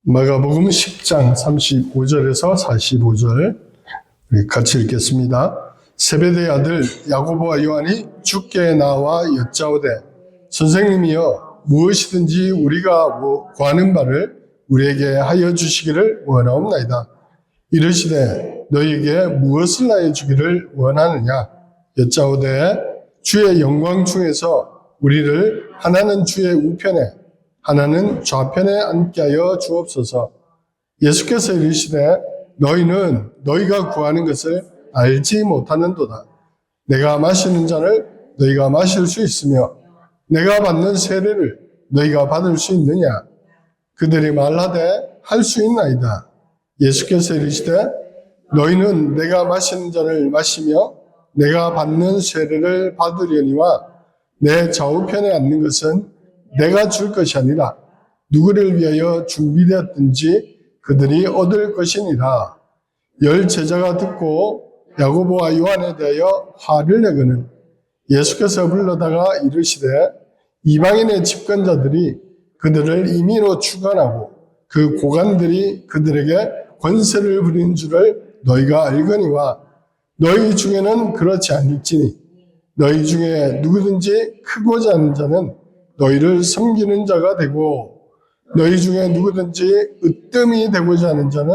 마가복음 10장 35절에서 45절 우리 같이 읽겠습니다. 세베대의 아들 야고보와 요한이 주께 나와 여짜오되 선생님이여 무엇이든지 우리가 구하는 바를 우리에게 하여 주시기를 원하옵나이다. 이르시되 너희에게 무엇을 하여 주기를 원하느냐 여짜오되 주의 영광 중에서 우리를 하나는 주의 우편에 하나는 좌편에 앉게 하여 주옵소서. 예수께서 이르시되 너희는 너희가 구하는 것을 알지 못하는도다. 내가 마시는 잔을 너희가 마실 수 있으며 내가 받는 세례를 너희가 받을 수 있느냐. 그들이 말하되 할 수 있나이다. 예수께서 이르시되 너희는 내가 마시는 잔을 마시며 내가 받는 세례를 받으려니와 내 좌우편에 앉는 것은 내가 줄 것이 아니라 누구를 위하여 준비되었든지 그들이 얻을 것이니라. 10 제자가 듣고 야고보와 요한에 대하여 화를 내거늘 예수께서 불러다가 이르시되 이방인의 집권자들이 그들을 임의로 주관하고 그 고관들이 그들에게 권세를 부리는 줄을 너희가 알거니와 너희 중에는 그렇지 않을지니 너희 중에 누구든지 크고자 하는 자는 너희를 섬기는 자가 되고 너희 중에 누구든지 으뜸이 되고자 하는 자는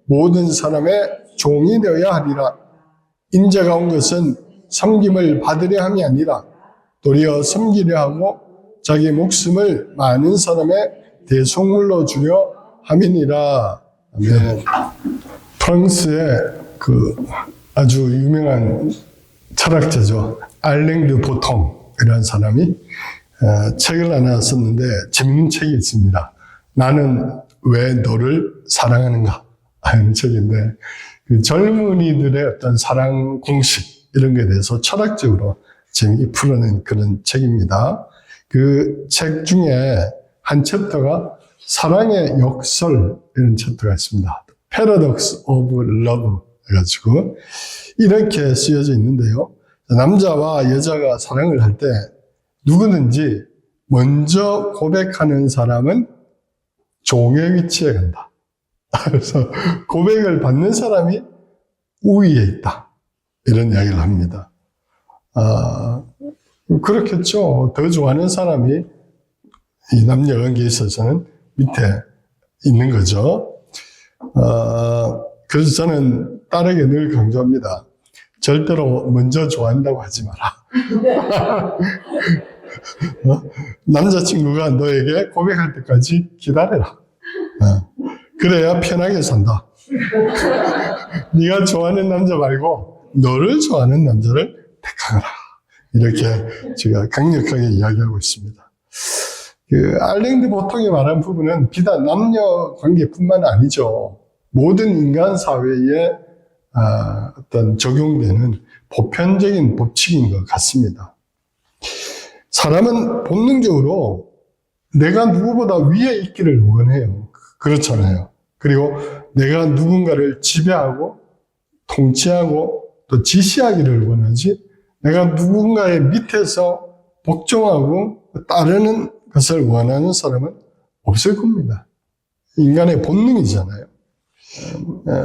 모든 사람의 종이 되어야 하리라. 인자가 온 것은 섬김을 받으려 함이 아니라 도리어 섬기려 하고 자기 목숨을 많은 사람의 대속물로 주려 함이니라. 아멘. 프랑스의 그 아주 유명한 철학자죠. 알랭 드 보통이라는 사람이 책을 하나 썼는데 재밌는 책이 있습니다. 나는 왜 너를 사랑하는가 하는 책인데 그 젊은이들의 어떤 사랑 공식 이런 것에 대해서 철학적으로 재미있게 풀어낸 그런 책입니다. 그 책 중에 한 챕터가 사랑의 역설 이런 챕터가 있습니다. Paradox of Love 해가지고 이렇게 쓰여져 있는데요. 남자와 여자가 사랑을 할 때 누구든지 먼저 고백하는 사람은 종의 위치에 간다. 그래서 고백을 받는 사람이 우위에 있다. 이런 이야기를 합니다. 그렇겠죠. 더 좋아하는 사람이 이 남녀 관계에 있어서는 밑에 있는 거죠. 그래서 저는 딸에게 늘 강조합니다. 절대로 먼저 좋아한다고 하지 마라. 남자친구가 너에게 고백할 때까지 기다려라. 그래야 편하게 산다. 네가 좋아하는 남자 말고 너를 좋아하는 남자를 택하라. 이렇게 제가 강력하게 이야기하고 있습니다. 그 알랭 드 보통이 말한 부분은 비단 남녀 관계뿐만 아니죠. 모든 인간 사회에 어떤 적용되는 보편적인 법칙인 것 같습니다. 사람은 본능적으로 내가 누구보다 위에 있기를 원해요. 그렇잖아요. 그리고 내가 누군가를 지배하고 통치하고 또 지시하기를 원하지 내가 누군가의 밑에서 복종하고 따르는 것을 원하는 사람은 없을 겁니다. 인간의 본능이잖아요.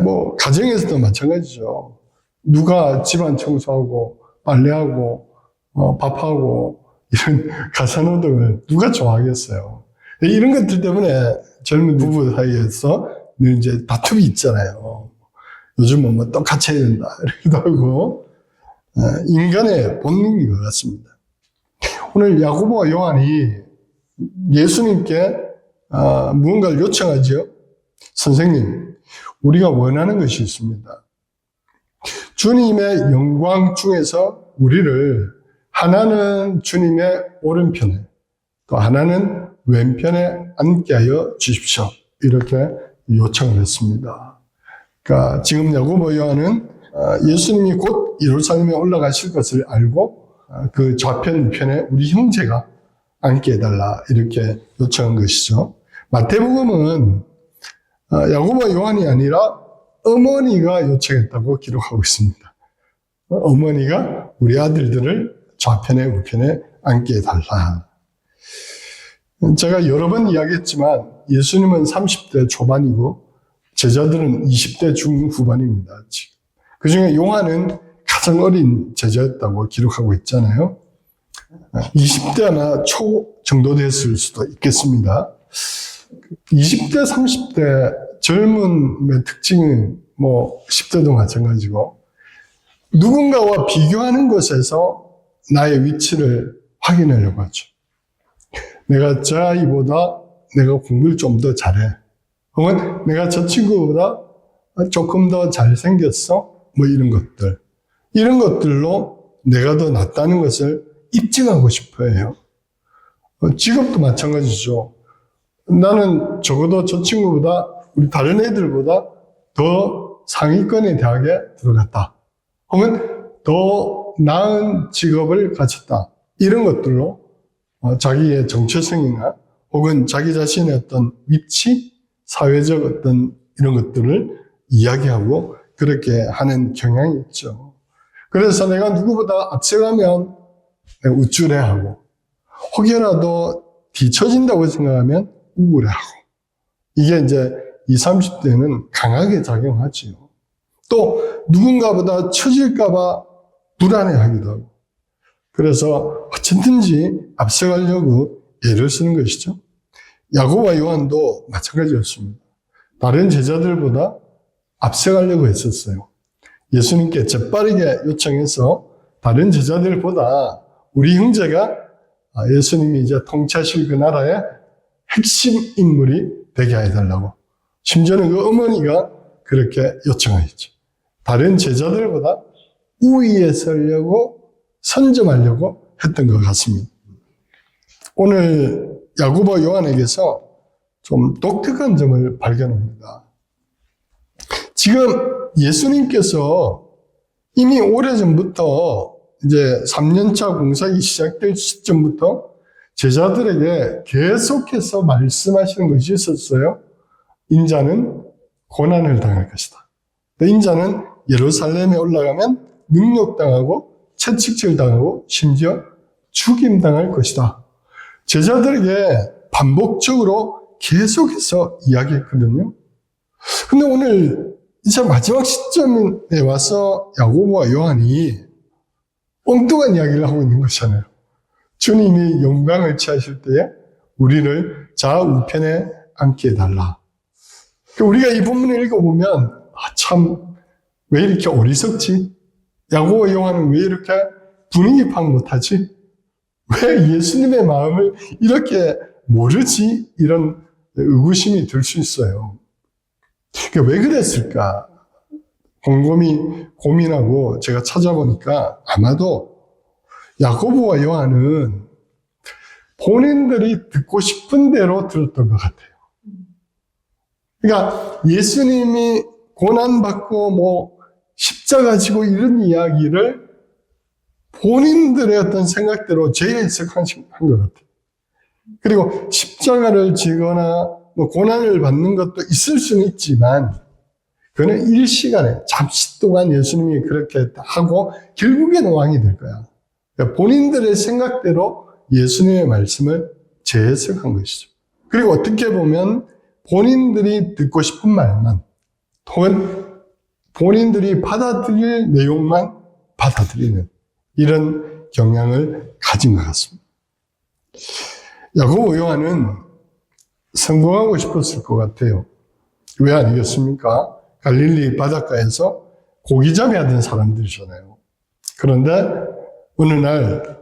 뭐 가정에서도 마찬가지죠. 누가 집안 청소하고 빨래하고 밥하고 이런 가사노동을 누가 좋아하겠어요. 이런 것들 때문에 젊은 부부 사이에서 늘 이제 다툼이 있잖아요. 요즘은 뭐 똑같이 해야 된다 이러기도 하고 인간의 본능인 것 같습니다. 오늘 야고보와 요한이 예수님께 무언가를 요청하죠. 선생님, 우리가 원하는 것이 있습니다. 주님의 영광 중에서 우리를 하나는 주님의 오른편에 또 하나는 왼편에 앉게 하여 주십시오. 이렇게 요청을 했습니다. 그러니까 지금 야고보 요한은 예수님이 곧 예루살렘에 올라가실 것을 알고 그 좌편 우편에 우리 형제가 앉게 해달라 이렇게 요청한 것이죠. 마태복음은 야고보 요한이 아니라 어머니가 요청했다고 기록하고 있습니다. 어머니가 우리 아들들을 좌편에 우편에 앉게 해달라. 제가 여러 번 이야기했지만 예수님은 30대 초반이고 제자들은 20대 중후반입니다. 그 중에 요한은 가장 어린 제자였다고 기록하고 있잖아요. 20대나 초 정도 됐을 수도 있겠습니다. 20대, 30대 젊음의 특징은 10대도 마찬가지고 누군가와 비교하는 것에서 나의 위치를 확인하려고 하죠. 내가 저 아이보다 내가 공부를 좀 더 잘해. 혹은 내가 저 친구보다 조금 더 잘생겼어. 이런 것들. 이런 것들로 내가 더 낫다는 것을 입증하고 싶어 해요. 직업도 마찬가지죠. 나는 적어도 저 친구보다 우리 다른 애들보다 더 상위권의 대학에 들어갔다. 혹은 더 나은 직업을 가졌다. 이런 것들로 자기의 정체성이나 혹은 자기 자신의 어떤 위치, 사회적 어떤 이런 것들을 이야기하고 그렇게 하는 경향이 있죠. 그래서 내가 누구보다 앞서가면 내가 우쭐해하고 혹여라도 뒤처진다고 생각하면 우울해하고 이게 이제 20, 30대는 강하게 작용하지요. 또 누군가보다 처질까봐 불안해하기도 하고 그래서 어쨌든지 앞서가려고 애를 쓰는 것이죠. 야고보와 요한도 마찬가지였습니다. 다른 제자들보다 앞서가려고 했었어요. 예수님께 재빠르게 요청해서 다른 제자들보다 우리 형제가 예수님이 이제 통치하실 그 나라의 핵심 인물이 되게 해달라고. 심지어는 그 어머니가 그렇게 요청하셨죠. 다른 제자들보다 우위에 서려고 선점하려고 했던 것 같습니다. 오늘 야고보 요한에게서 좀 독특한 점을 발견합니다. 지금 예수님께서 이미 오래전부터 이제 3년차 공사가 시작될 시점부터 제자들에게 계속해서 말씀하시는 것이 있었어요. 인자는 고난을 당할 것이다. 인자는 예루살렘에 올라가면 능욕당하고 채찍질 당하고 심지어 죽임당할 것이다. 제자들에게 반복적으로 계속해서 이야기했거든요. 근데 오늘 이제 마지막 시점에 와서 야고보와 요한이 엉뚱한 이야기를 하고 있는 것이잖아요. 주님이 영광을 취하실 때에 우리를 좌우편에 앉게 해달라. 우리가 이 본문을 읽어보면 참 왜 이렇게 어리석지? 야고보와 요한은 왜 이렇게 분위기 파악 못하지? 왜 예수님의 마음을 이렇게 모르지? 이런 의구심이 들 수 있어요. 왜 그랬을까? 곰곰이 고민하고 제가 찾아보니까 아마도 야고보와 요한은 본인들이 듣고 싶은 대로 들었던 것 같아요. 그러니까 예수님이 고난받고 십자가 지고 이런 이야기를 본인들의 어떤 생각대로 재해석한 것 같아요. 그리고 십자가를 지거나 고난을 받는 것도 있을 수는 있지만 그는 일시간에 잠시 동안 예수님이 그렇게 하고 결국에는 왕이 될 거야. 그러니까 본인들의 생각대로 예수님의 말씀을 재해석한 것이죠. 그리고 어떻게 보면 본인들이 듣고 싶은 말만 혹은 본인들이 받아들일 내용만 받아들이는 이런 경향을 가진 것 같습니다. 야고보 요한은 성공하고 싶었을 것 같아요. 왜 아니겠습니까? 갈릴리 바닷가에서 고기잡이 하던 사람들이잖아요. 그런데 어느 날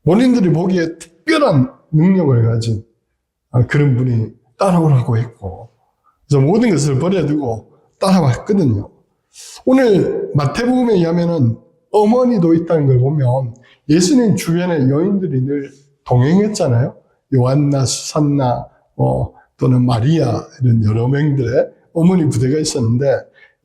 본인들이 보기에 특별한 능력을 가진 그런 분이 따라오라고 했고 그래서 모든 것을 버려두고 따라왔거든요. 오늘 마태복음에 의하면은 어머니도 있다는 걸 보면 예수님 주변에 여인들이 늘 동행했잖아요. 요한나, 수산나, 또는 마리아 이런 여러 명들의 어머니 부대가 있었는데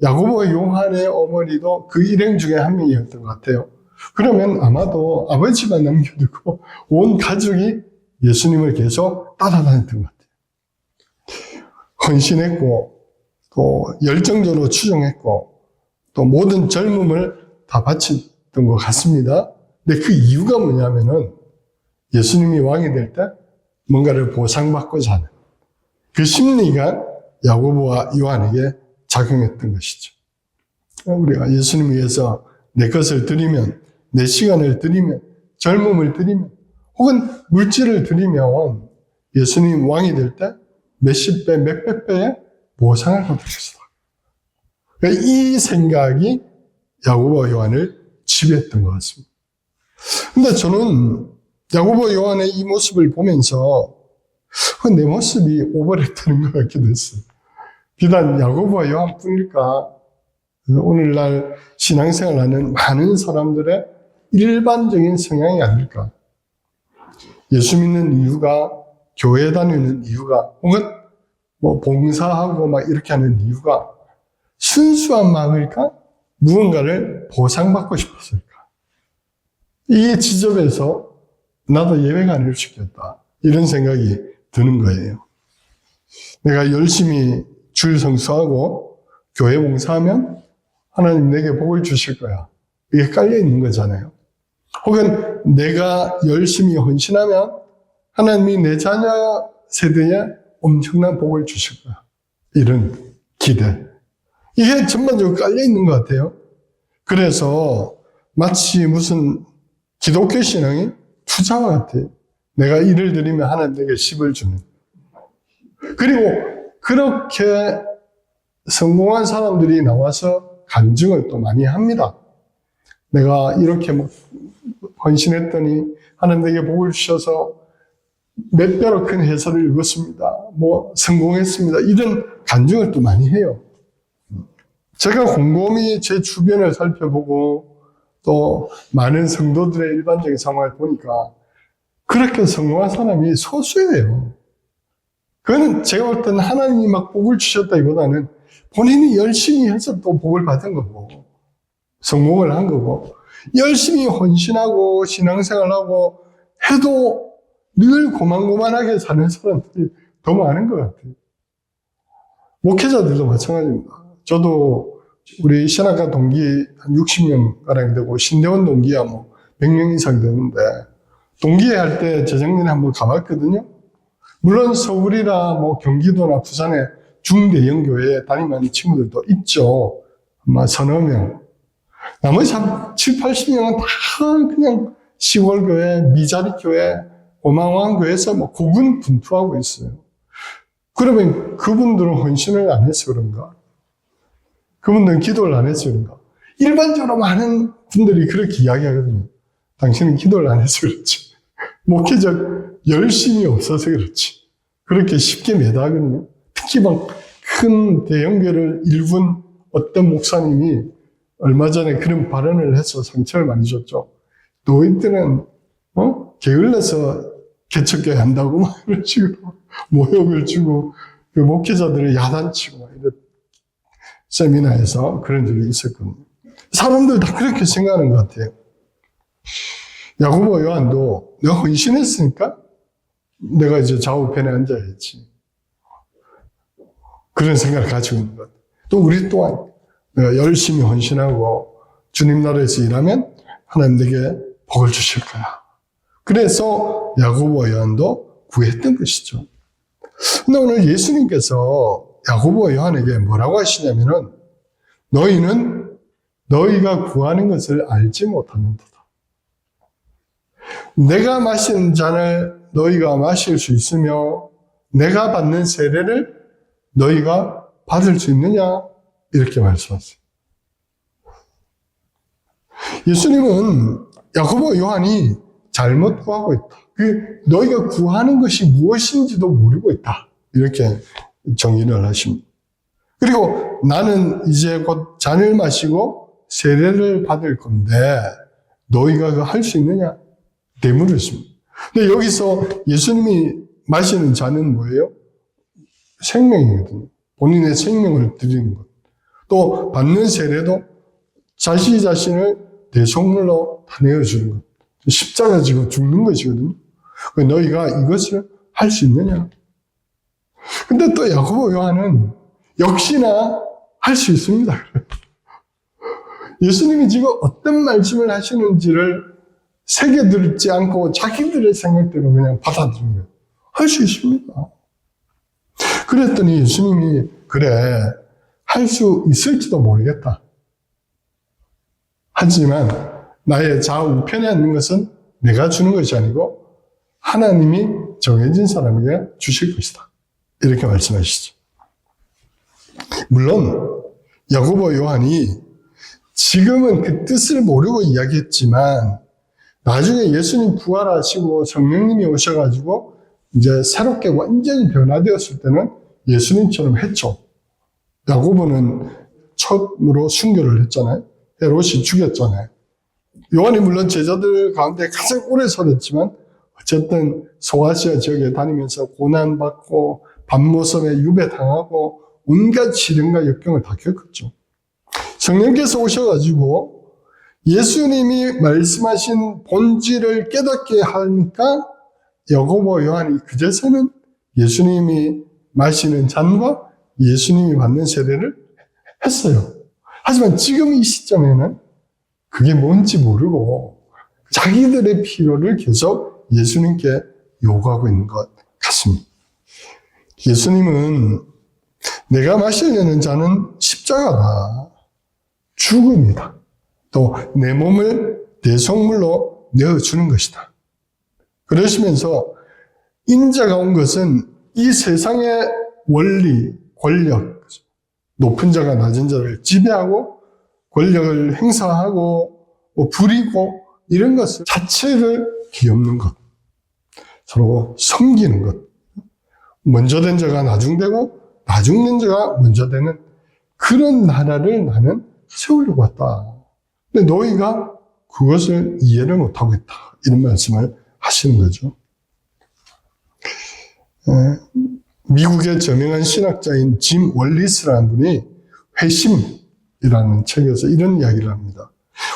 야고보와 요한의 어머니도 그 일행 중에 한 명이었던 것 같아요. 그러면 아마도 아버지만 남겨두고 온 가족이 예수님을 계속 따라다녔던 것 같아요. 헌신했고 또 열정적으로 추종했고 또 모든 젊음을 다 바쳤던 것 같습니다. 근데 그 이유가 뭐냐면은 예수님이 왕이 될 때 뭔가를 보상받고자 하는 그 심리가 야고보와 요한에게 작용했던 것이죠. 우리가 예수님 위해서 내 것을 드리면, 내 시간을 드리면, 젊음을 드리면, 혹은 물질을 드리면 예수님 왕이 될 때 몇십 배, 몇백 배의 보상을 받을 것이다. 이 생각이 야고보와 요한을 지배했던 것 같습니다. 근데 저는 야고보 요한의 이 모습을 보면서 내 모습이 오버랩되는 것 같기도 했어요. 비단 야고보와 요한뿐일까? 오늘날 신앙생활하는 많은 사람들의 일반적인 성향이 아닐까? 예수 믿는 이유가, 교회 다니는 이유가, 혹은 봉사하고 이렇게 하는 이유가 순수한 마음일까? 무언가를 보상받고 싶었을까? 이 지점에서 나도 예배가 아닐 수 있겠다. 이런 생각이 드는 거예요. 내가 열심히 줄 성수하고 교회 봉사하면 하나님 내게 복을 주실 거야. 이게 깔려 있는 거잖아요. 혹은 내가 열심히 헌신하면 하나님이 내 자녀 세대에 엄청난 복을 주실 거야. 이런 기대. 이게 전반적으로 깔려 있는 것 같아요. 그래서 마치 무슨 기독교 신앙이 투자와 같아요. 내가 1을 드리면 하나님 내게 10을 주는. 그리고 그렇게 성공한 사람들이 나와서 간증을 또 많이 합니다. 내가 이렇게 헌신했더니 하나님 내게 복을 주셔서 몇 배로 큰 회사를 이뤘습니다. 성공했습니다. 이런 간증을 또 많이 해요. 제가 곰곰이 제 주변을 살펴보고 또 많은 성도들의 일반적인 상황을 보니까 그렇게 성공한 사람이 소수예요. 그거는 제가 볼 때는 하나님이 복을 주셨다기보다는 본인이 열심히 해서 또 복을 받은 거고, 성공을 한 거고, 열심히 헌신하고 신앙생활하고 해도 늘 고만고만하게 사는 사람들이 더 많은 것 같아요. 목회자들도 마찬가지입니다. 저도 우리 신학과 동기 한 60명 가량 되고 신대원 동기야 100명 이상 되는데 동기회 할 때 재작년에 한번 가봤거든요. 물론 서울이나 경기도나 부산에 중대형 교회에 다니는 친구들도 있죠. 아마 서너 명. 나머지 한 7, 80명은 다 그냥 시골 교회, 미자리 교회, 오망왕 교회에서 고군분투하고 있어요. 그러면 그분들은 헌신을 안 해서 그런가? 그분들은 기도를 안 해서 그런가? 일반적으로 많은 분들이 그렇게 이야기하거든요. 당신은 기도를 안 해서 그렇지. 목회적 열심이 없어서 그렇지. 그렇게 쉽게 매다하거든요. 특히 큰 대형교회를 일군 어떤 목사님이 얼마 전에 그런 발언을 해서 상처를 많이 줬죠. 너희들은 게을러서 개척교회 한다고 이런 식으로 모욕을 주고 그 목회자들을 야단치고 이런 세미나에서 그런 일이 있었거든요. 사람들 다 그렇게 생각하는 것 같아요. 야고보 요한도 내가 헌신했으니까 내가 이제 좌우편에 앉아야지. 그런 생각을 가지고 있는 것 같아요. 또 우리 또한 내가 열심히 헌신하고 주님 나라에서 일하면 하나님 내게 복을 주실 거야. 그래서 야고보 요한도 구했던 것이죠. 근데 오늘 예수님께서 야고보 요한에게 뭐라고 하시냐면은 너희는 너희가 구하는 것을 알지 못하는도다. 내가 마시는 잔을 너희가 마실 수 있으며 내가 받는 세례를 너희가 받을 수 있느냐? 이렇게 말씀하세요. 예수님은 야고보 요한이 잘못 구하고 있다. 너희가 구하는 것이 무엇인지도 모르고 있다. 이렇게 정의를 하십니다. 그리고 나는 이제 곧 잔을 마시고 세례를 받을 건데 너희가 그거 할 수 있느냐? 되물었습니다. 근데 여기서 예수님이 마시는 잔은 뭐예요? 생명이거든요. 본인의 생명을 드리는 것. 또 받는 세례도 자신을 대속물로 다 내어주는 것. 십자가 지고 죽는 것이거든요. 너희가 이것을 할 수 있느냐? 근데 또 야고보 요한은 역시나 할 수 있습니다. 예수님이 지금 어떤 말씀을 하시는지를 새겨들지 않고 자기들의 생각대로 그냥 받아들인 거예요. 할 수 있습니다. 그랬더니 예수님이 그래, 할 수 있을지도 모르겠다. 하지만 나의 좌우편에 앉는 것은 내가 주는 것이 아니고 하나님이 정해진 사람에게 주실 것이다. 이렇게 말씀하시죠. 물론 야고보 요한이 지금은 그 뜻을 모르고 이야기했지만 나중에 예수님 부활하시고 성령님이 오셔가지고 이제 새롭게 완전히 변화되었을 때는 예수님처럼 했죠. 야고보는 처음으로 순교를 했잖아요. 헤롯이 죽였잖아요. 요한이 물론 제자들 가운데 가장 오래 살았지만 어쨌든 소아시아 지역에 다니면서 고난받고 밤모섬에 유배당하고 온갖 시련과 역경을 다 겪었죠. 성령께서 오셔가지고 예수님이 말씀하신 본질을 깨닫게 하니까 야고보 요한이 그제서는 예수님이 마시는 잔과 예수님이 받는 세례를 했어요. 하지만 지금 이 시점에는 그게 뭔지 모르고 자기들의 필요를 계속 예수님께 요구하고 있는 것 같습니다. 예수님은 내가 마시려는 잔은 십자가다, 죽음이다. 또 내 몸을 대속물로 내어주는 것이다. 그러시면서 인자가 온 것은 이 세상의 원리, 권력, 높은 자가 낮은 자를 지배하고 권력을 행사하고 부리고 이런 것을 자체를 뒤엎는 것, 서로 섬기는 것, 먼저 된 자가 나중되고 나중된 자가 먼저 되는 그런 나라를 나는 세우려고 왔다. 근데 너희가 그것을 이해를 못하고 있다. 이런 말씀을 하시는 거죠. 미국의 저명한 신학자인 짐 월리스라는 분이 회심이라는 책에서 이런 이야기를 합니다.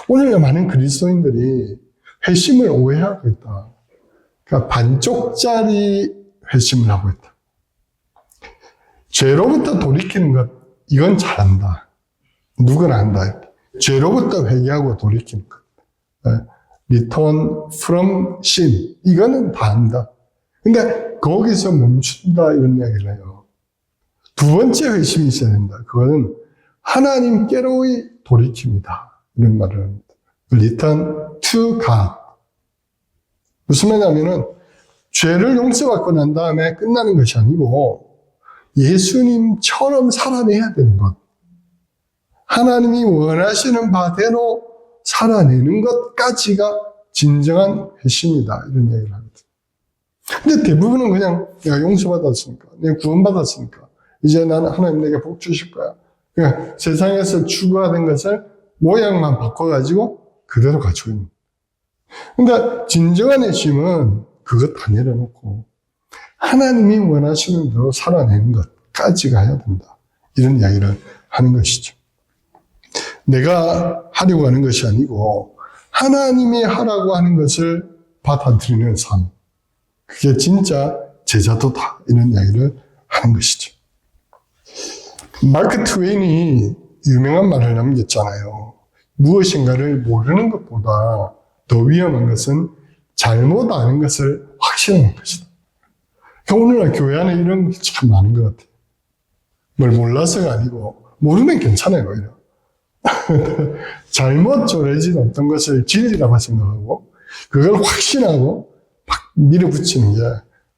오늘날 많은 그리스도인들이 회심을 오해하고 있다. 그러니까 반쪽짜리 회심을 하고 있다. 죄로부터 돌이키는 것, 이건 잘한다. 누구나 한다. 죄로부터 회개하고 돌이키는 것. Return from sin. 이거는 다 한다. 근데 거기서 멈춘다 이런 이야기를 해요. 두 번째 회심이 있어야 된다. 그거는 하나님께로의 돌이킴이다. 이런 말을 합니다. Return to God. 무슨 말이냐면은 죄를 용서받고 난 다음에 끝나는 것이 아니고 예수님처럼 살아내야 되는 것. 하나님이 원하시는 바대로 살아내는 것까지가 진정한 회심이다. 이런 얘기를 합니다. 근데 대부분은 그냥 내가 용서받았으니까, 내가 구원받았으니까 이제 나는 하나님 내게 복 주실 거야. 그러니까 세상에서 추구하던 것을 모양만 바꿔가지고 그대로 갖추고 있는 거예요. 근데 진정한 회심은 그것 다 내려놓고 하나님이 원하시는 대로 살아내는 것까지가 해야 된다. 이런 이야기를 하는 것이죠. 내가 하려고 하는 것이 아니고 하나님이 하라고 하는 것을 받아들이는 삶. 그게 진짜 제자도다. 이런 이야기를 하는 것이죠. 마크 트웨인이 유명한 말을 남겼잖아요. 무엇인가를 모르는 것보다 더 위험한 것은 잘못 아는 것을 확신하는 것이다. 오늘날 교회 안에 이런 게 참 많은 것 같아요. 뭘 몰라서가 아니고 모르면 괜찮아요. 오히려. 잘못 조례진 어떤 것을 진리라고 생각하고 그걸 확신하고 막 밀어붙이는 게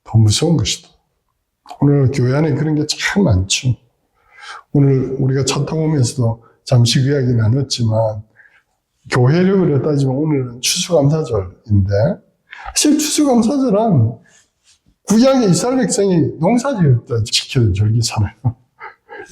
더 무서운 것이다. 오늘 교회 안에 그런 게 참 많죠. 오늘 우리가 차 타고 오면서도 잠시 그 이야기 나눴지만 교회력으로 따지면 오늘은 추수감사절인데 사실 추수감사절은 구약의 이스라엘 백성이 농사 지을 때 지켜야 절기잖아요.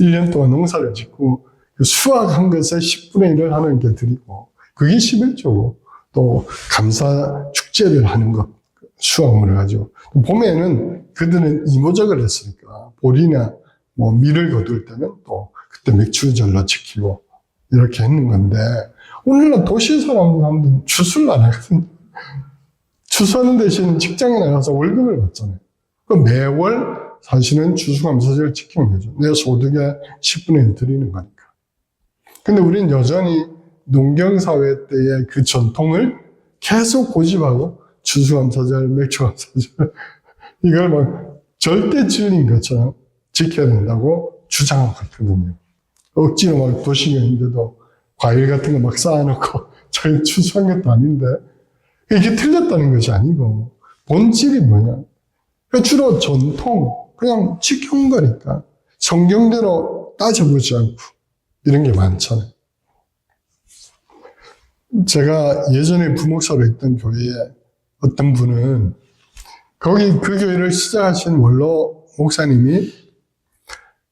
1년 동안 농사를 짓고 수확한 것의 10분의 1을 하나님께 드리고 그게 11조고 또 감사 축제를 하는 것, 수확물을 가지고 봄에는 그들은 이모작을 했으니까 보리나 뭐 밀을 거둘 때는 또 그때 맥주절로 지키고 이렇게 했는 건데 오늘날 도시 사람들은 추수를 안 하거든요. 추수하는 대신 직장에 나가서 월급을 받잖아요. 그 매월 사실은 추수감사절을 지키는 거죠. 내 소득의 10분의 1 드리는 거니까. 근데 우리는 여전히 농경사회 때의 그 전통을 계속 고집하고 추수감사절, 맥주감사절 이걸 막 절대 진리인 것처럼 지켜야 된다고 주장하고 있거든요. 억지로 막 도시경인데도 과일 같은 거 막 쌓아놓고 자기 추수한 것도 아닌데 이게 틀렸다는 것이 아니고 본질이 뭐냐? 주로 전통, 그냥 지켜온 거니까 성경대로 따져보지 않고 이런 게 많잖아요. 제가 예전에 부목사로 있던 교회에 어떤 분은 거기 그 교회를 시작하신 원로 목사님이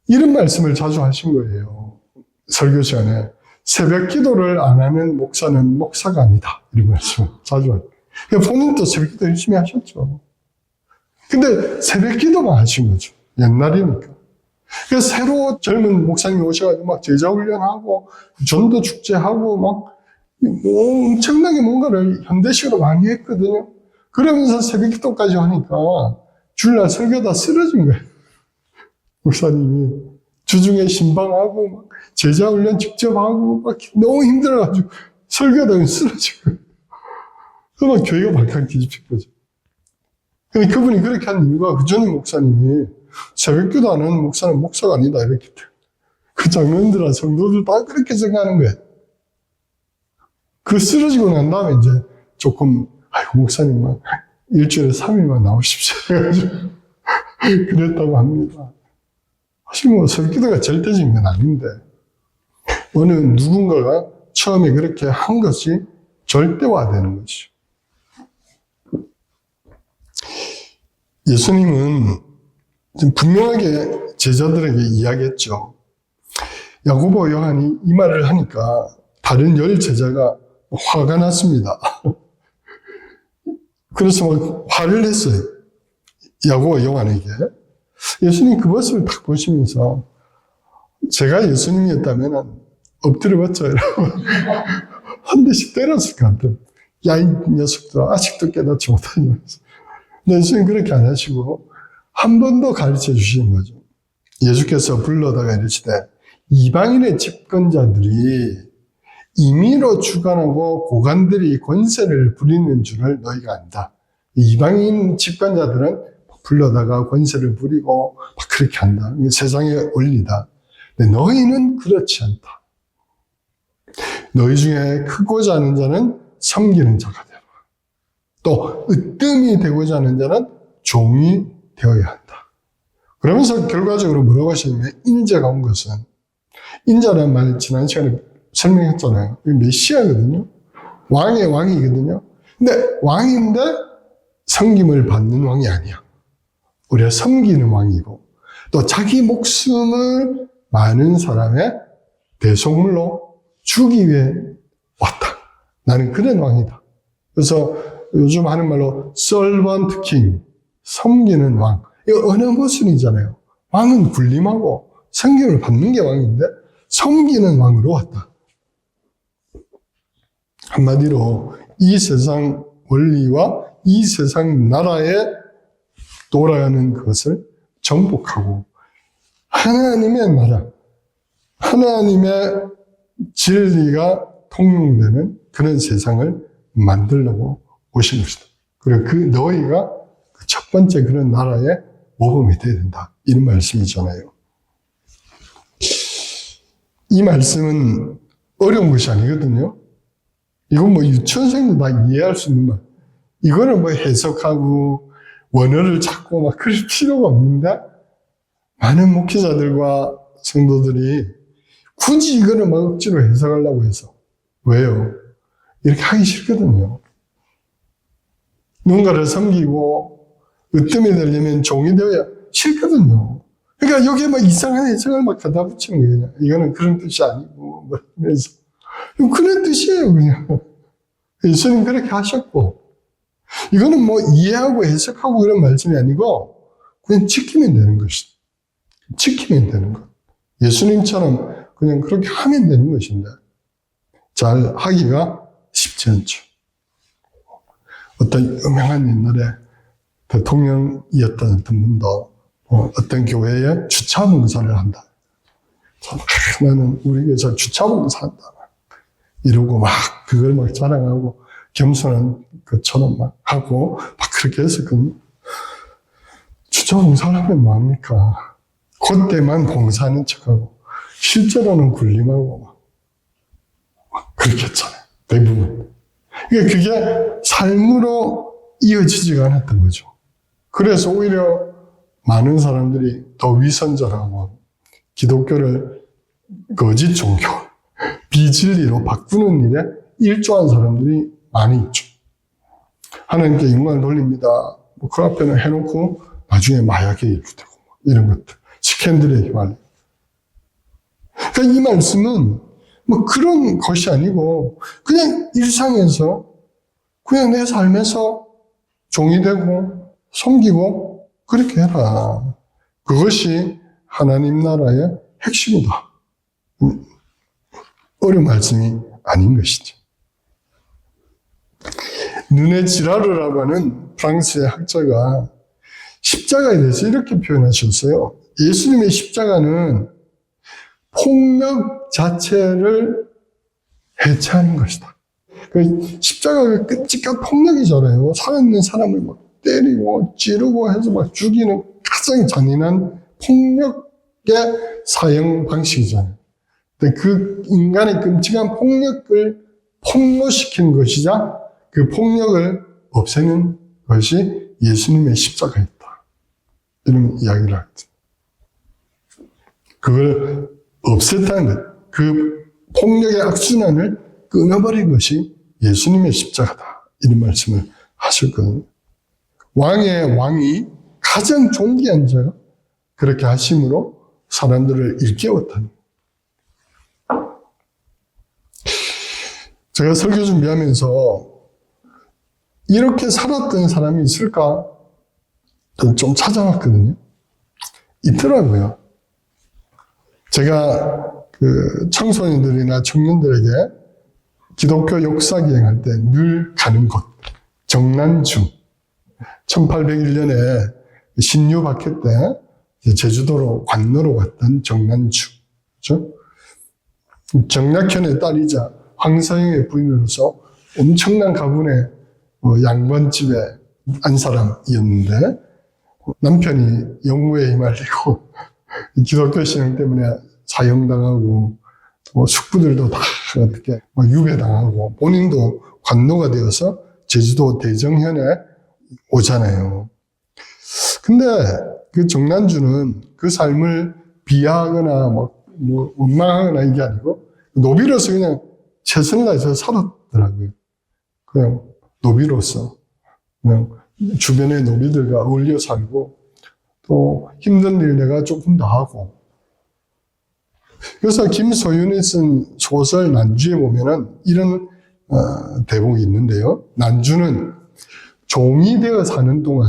이런 말씀을 자주 하신 거예요. 설교 시간에 새벽 기도를 안 하는 목사는 목사가 아니다. 이런 말씀을 자주 하죠. 본인도 새벽 기도 열심히 하셨죠. 근데 새벽 기도만 하신 거죠. 옛날이니까. 그래서 새로 젊은 목사님이 오셔가지고 막 제자 훈련하고 전도 축제하고 막 엄청나게 뭔가를 현대식으로 많이 했거든요. 그러면서 새벽 기도까지 하니까 주일날 설교다 쓰러진 거예요. 목사님이 주중에 신방하고 막 제자 훈련 직접 하고 막 너무 힘들어가지고 설교다 쓰러진 거예요. 그러면 교회가 발칵 뒤집힌 거죠. 근데 그분이 그렇게 한 이유가 그 전에 목사님이 새벽 기도하는 목사는 목사가 아니다 이렇게 그 장로님들과 성도들 다 그렇게 생각하는 거예요. 그 쓰러지고 난 다음에 이제 조금 아이고 목사님만 일주일에 3일만 나오십시오 해가지고 그랬다고 합니다. 사실 뭐 설기도가 절대적인 건 아닌데 어느 누군가가 처음에 그렇게 한 것이 절대화되는 것이죠. 예수님은 분명하게 제자들에게 이야기했죠. 야고보 요한이 이 말을 하니까 다른 10 제자가 화가 났습니다. 그래서 막 화를 냈어요. 야고보 요한에게. 예수님 그 모습을 딱 보시면서 제가 예수님이었다면 엎드려 봤죠. 한 대씩 때렸을 것 같아요. 야, 이 녀석들아, 아직도 깨닫지 못하냐면서. 근데 예수님 그렇게 안 하시고 한 번 더 가르쳐 주시는 거죠. 예수께서 불러다가 이르시되 이방인의 집권자들이 임의로 주관하고 고관들이 권세를 부리는 줄을 너희가 안다. 이방인 집권자들은 불러다가 권세를 부리고 막 그렇게 한다. 세상의 원리다. 근데 너희는 그렇지 않다. 너희 중에 크고자 하는 자는 섬기는 자가 되라. 또 으뜸이 되고자 하는 자는 종이 되어야 한다. 그러면서 결과적으로 뭐라고 하시냐면 인자가 온 것은 인자라는 말 지난 시간에 설명했잖아요. 메시아거든요. 왕의 왕이거든요. 근데 왕인데 섬김을 받는 왕이 아니야. 우리가 섬기는 왕이고 또 자기 목숨을 많은 사람의 대속물로 주기 위해 왔다. 나는 그런 왕이다. 그래서 요즘 하는 말로 servant king, 섬기는 왕. 이거 어느 모순이잖아요. 왕은 군림하고 섬김을 받는 게 왕인데 섬기는 왕으로 왔다. 한마디로 이 세상 원리와 이 세상 나라에 돌아가는 것을 정복하고 하나님의 나라, 하나님의 진리가 통용되는 그런 세상을 만들려고 오신 것이다. 그리고 그 너희가 그 첫 번째 그런 나라의 모범이 되어야 된다. 이런 말씀이잖아요. 이 말씀은 어려운 것이 아니거든요. 이건 뭐 유치원생도 다 이해할 수 있는 말. 이거를 뭐 해석하고 원어를 찾고 막 그럴 필요가 없는데 많은 목회자들과 성도들이 굳이 이거를 막 억지로 해석하려고 해서 왜요? 이렇게 하기 싫거든요. 누군가를 섬기고 으뜸이 되려면 종이 되어야 싫거든요. 그러니까 여기에 막 이상한 해석을 막 갖다 붙이는 거예요. 그냥. 이거는 그런 뜻이 아니고 뭐 이러면서 그런 뜻이에요. 그냥 예수님 그렇게 하셨고 이거는 뭐 이해하고 해석하고 그런 말씀이 아니고 그냥 지키면 되는 것이다. 지키면 되는 것. 예수님처럼 그냥 그렇게 하면 되는 것인데 잘 하기가 쉽지 않죠. 어떤 유명한 옛날에 대통령이었던 어떤 분도 어떤 교회에 주차봉사를 한다. 나는 우리 교회에서 주차봉사 한다. 이러고 막 그걸 막 자랑하고 겸손한 것처럼 막 하고 막 그렇게 했었거든요. 진짜 봉사를 하면 뭐합니까? 그때만 봉사하는 척하고 실제로는 군림하고 그렇겠잖아요. 대부분. 그러니까 그게 삶으로 이어지지가 않았던 거죠. 그래서 오히려 많은 사람들이 더 위선절하고 기독교를 거짓 종교, 비진리로 바꾸는 일에 일조한 사람들이 많이 있죠. 하나님께 영광을 돌립니다. 뭐 그 앞에는 해놓고 나중에 마약에 이르되고 이런 것들, 스캔들에 휘말려. 그러니까 이 말씀은 뭐 그런 것이 아니고 그냥 일상에서 그냥 내 삶에서 종이 되고 섬기고 그렇게 해라. 그것이 하나님 나라의 핵심이다. 어려운 말씀이 아닌 것이죠. 눈에 지라르라고 하는 프랑스의 학자가 십자가에 대해서 이렇게 표현하셨어요. 예수님의 십자가는 폭력 자체를 해체하는 것이다. 십자가가 끔찍한 폭력이잖아요. 살아있는 사람을 막 때리고 찌르고 해서 막 죽이는 가장 잔인한 폭력의 사형 방식이잖아요. 근데 그 인간의 끔찍한 폭력을 폭로시키는 것이자 그 폭력을 없애는 것이 예수님의 십자가였다. 이런 이야기를 하거든요. 그걸 없앴다는 것, 그 폭력의 악순환을 끊어버린 것이 예수님의 십자가다. 이런 말씀을 하셨거든요. 왕의 왕이 가장 존귀한 자가 그렇게 하심으로 사람들을 일깨웠다는 거예요. 제가 설교 준비하면서 이렇게 살았던 사람이 있을까? 좀 찾아봤거든요. 있더라고요. 제가 그 청소년들이나 청년들에게 기독교 역사 기행할 때 늘 가는 곳, 정난주. 1801년에 신유 박해 때 제주도로 관노로 갔던 정난주. 그렇죠? 정략현의 딸이자 황사영의 부인으로서 엄청난 가문의 양반집에 안 사람이었는데 남편이 영우에 휘말리고 기독교 신앙 때문에 사형당하고 숙부들도 다 어떻게 유배당하고 본인도 관노가 되어서 제주도 대정현에 오잖아요. 근데 그 정난주는 그 삶을 비하하거나 원망하거나 이게 아니고 노비로서 그냥 최선을 다해서 살았더라고요. 그냥 노비로서 그냥 주변의 노비들과 어울려 살고 또 힘든 일 내가 조금 더 하고. 그래서 김소윤이 쓴 소설 난주에 보면은 이런 대목이 있는데요. 난주는 종이 되어 사는 동안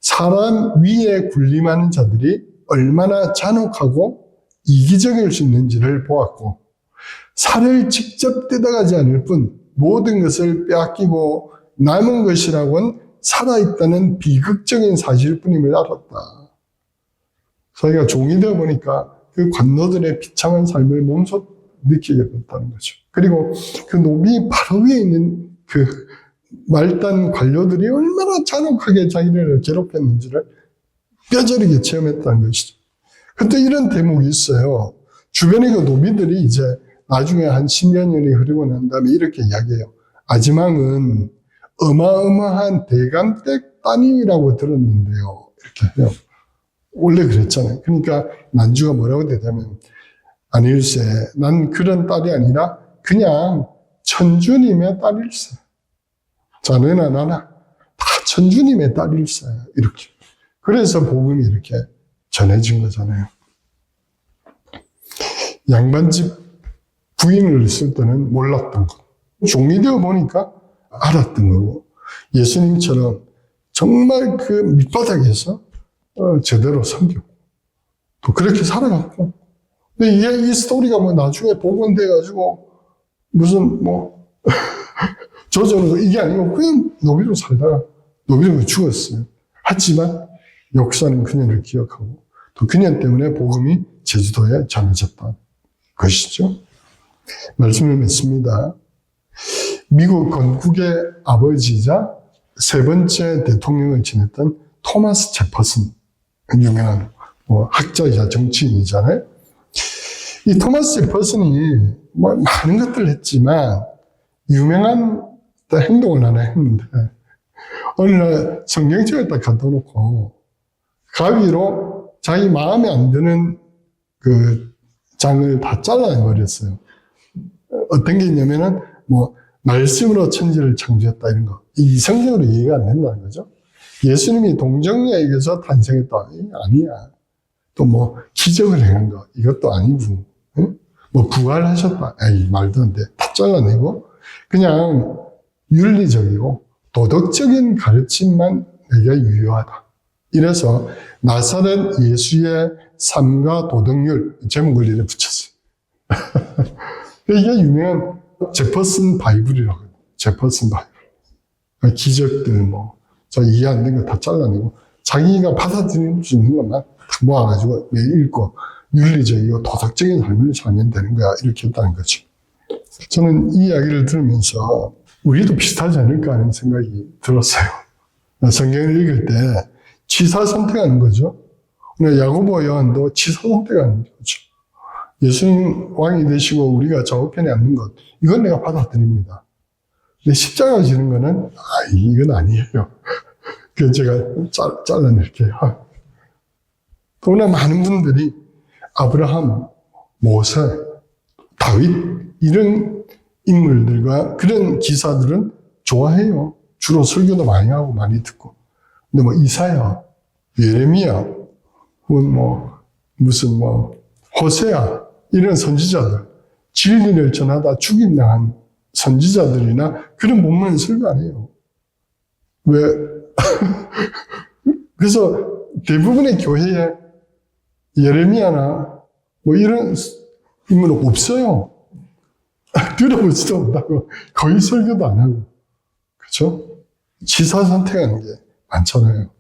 사람 위에 군림하는 자들이 얼마나 잔혹하고 이기적일 수 있는지를 보았고, 살을 직접 뜯어가지 않을 뿐 모든 것을 빼앗기고 남은 것이라고는 살아있다는 비극적인 사실뿐임을 알았다. 저희가 종이 되어 보니까 그 관노들의 비참한 삶을 몸소 느끼게 됐다는 거죠. 그리고 그 노비 바로 위에 있는 그 말단 관료들이 얼마나 잔혹하게 자기를 괴롭혔는지를 뼈저리게 체험했다는 것이죠. 그때 이런 대목이 있어요. 주변의 그 노비들이 이제 나중에 한 10여 년이 흐르고 난 다음에 이렇게 이야기해요. 아지망은 어마어마한 대감댁 따님이라고 들었는데요. 이렇게 해요. 원래 그랬잖아요. 그러니까 난주가 뭐라고 되냐면, 아닐세, 난 그런 딸이 아니라 그냥 천주님의 딸일세. 자네나 나나 다 천주님의 딸일세. 이렇게. 그래서 복음이 이렇게 전해진 거잖아요. 양반집 부인을 있을 때는 몰랐던 것. 종이 되어 보니까 알았던 거고, 예수님처럼 정말 그 밑바닥에서 제대로 섬기고 또 그렇게 살아갔고. 근데 이 스토리가 나중에 복원돼가지고 무슨 저절로 이게 아니고 그냥 노비로 살다가 노비로 죽었어요. 하지만 역사는 그녀를 기억하고 또 그녀 때문에 복음이 제주도에 전해졌다 것이죠. 말씀을 맺습니다. 미국 건국의 아버지이자 세 번째 대통령을 지냈던 토마스 제퍼슨, 유명한 학자이자 정치인이잖아요. 이 토마스 제퍼슨이 많은 것들을 했지만 유명한 행동을 하나 했는데 어느 날 성경책을 딱 갖다 놓고 가위로 자기 마음에 안 드는 그 장을 다 잘라내버렸어요. 어떤 게 있냐면은 말씀으로 천지를 창조했다 이런 거. 이 성경으로 이해가 안 된다는 거죠. 예수님이 동정녀에게서 탄생했다. 아니야. 또 기적을 행한 거. 이것도 아니고. 응? 부활하셨다. 에이, 말도 안 돼. 다 잘라내고 그냥 윤리적이고 도덕적인 가르침만 내게 유효하다. 이래서 나사렛 예수의 삶과 도덕률 제목을 이렇게 붙였어요. 이게 유명한 제퍼슨 바이블이라고 해요. 제퍼슨 바이블. 기적들 저 이해 안 되는 거 다 잘라내고 자기가 받아들일 수 있는 것만 모아가지고 매일 읽고 윤리적이고 도덕적인 삶을 살면 되는 거야. 이렇게 했다는 거죠. 저는 이 이야기를 들으면서 우리도 비슷하지 않을까 하는 생각이 들었어요. 성경을 읽을 때 취사 선택하는 거죠. 야고보 요한도 취사 선택하는 거죠. 예수님 왕이 되시고 우리가 좌우편에 앉는 것, 이건 내가 받아들입니다. 근데 십자가 지는 거는 이건 아니에요. 그래서 제가 잘라낼게요. 또나 많은 분들이 아브라함, 모세, 다윗 이런 인물들과 그런 기사들은 좋아해요. 주로 설교도 많이 하고 많이 듣고. 근데 이사야, 예레미야, 무슨 호세아 이런 선지자들, 진리를 전하다 죽임당한 선지자들이나 그런 본문은 설교 안 해요. 왜? 그래서 대부분의 교회에 예레미야나 이런 인물은 없어요. 들어보지도 못하고 거의 설교도 안 하고. 그렇죠? 지사 선택하는 게 많잖아요.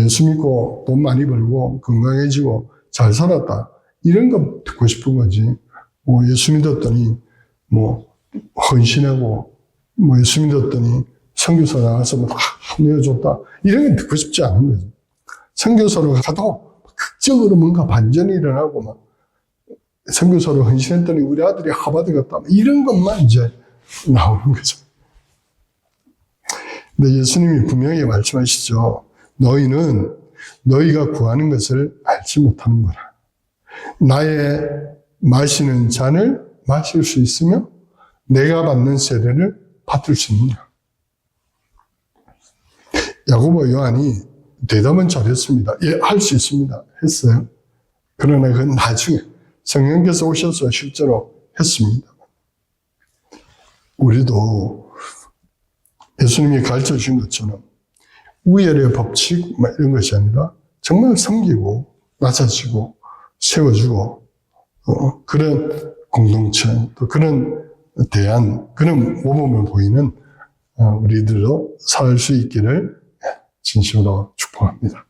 예수 믿고 돈 많이 벌고 건강해지고 잘 살았다. 이런 거 듣고 싶은 거지. 예수 믿었더니 헌신하고 예수 믿었더니 선교사 나가서 다 내어줬다. 이런 건 듣고 싶지 않은 거죠. 선교사로 가도 극적으로 뭔가 반전이 일어나고 선교사로 헌신했더니 우리 아들이 하버드 갔다. 이런 것만 이제 나오는 거죠. 근데 예수님이 분명히 말씀하시죠. 너희는 너희가 구하는 것을 알지 못하는 거라. 나의 마시는 잔을 마실 수 있으며 내가 받는 세례를 받을 수 있느냐. 야고보 요한이 대답은 잘했습니다. 예, 할 수 있습니다. 했어요. 그러나 그건 나중에 성령께서 오셔서 실제로 했습니다. 우리도 예수님이 가르쳐 주신 것처럼 우열의 법칙 이런 것이 아니라 정말 섬기고 낮아지고 세워주고 그런 공동체 또 그런 대안 그런 모범을 보이는 우리들도 살 수 있기를 진심으로 축복합니다.